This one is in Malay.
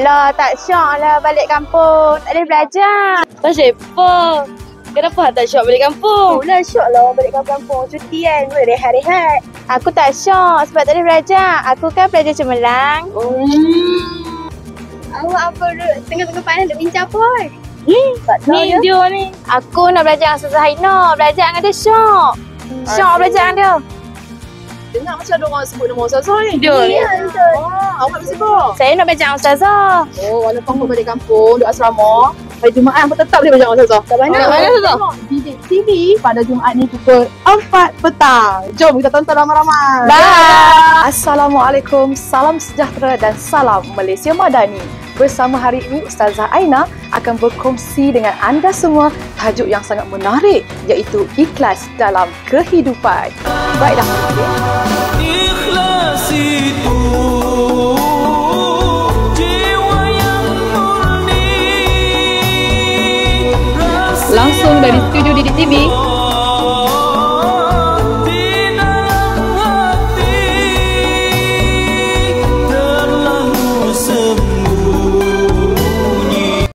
Alah, tak syok lah balik kampung. Tak boleh belajar. Tak siapa. Kenapa tak syok balik kampung? Lah syok lah balik kampung. Cuti kan, boleh rehat-rehat. Aku tak syok sebab tak boleh belajar. Aku kan pelajar cemerlang. Awak apa duduk tengah-tengah panas duduk bincang pun? Ni dia ni. Aku nak belajar dengan Ustazah Haina. Belajar dengan dia syok. Syok belajar dengan dia. Dengar macam ada orang sebut nama Ustazah ni. Dia ni. betul. Awak tak sibuk? Saya nak belajar dengan Ustazah. Walaupun kau balik kampung, duduk asrama, hari Jumaat pun tetap boleh belajar dengan Ustazah. Kat mana? Kat mana Ustazah? Didik TV pada Jumaat ni pukul 4 petang. Jom kita tonton ramai-ramai. Bye. Assalamualaikum, salam sejahtera dan salam Malaysia Madani. Bersama hari ini Ustazah Aina akan berkongsi dengan anda semua tajuk yang sangat menarik iaitu ikhlas dalam kehidupan. Baiklah. Ikhlas itu jiwa yang murni. Langsung dari studio Didik TV,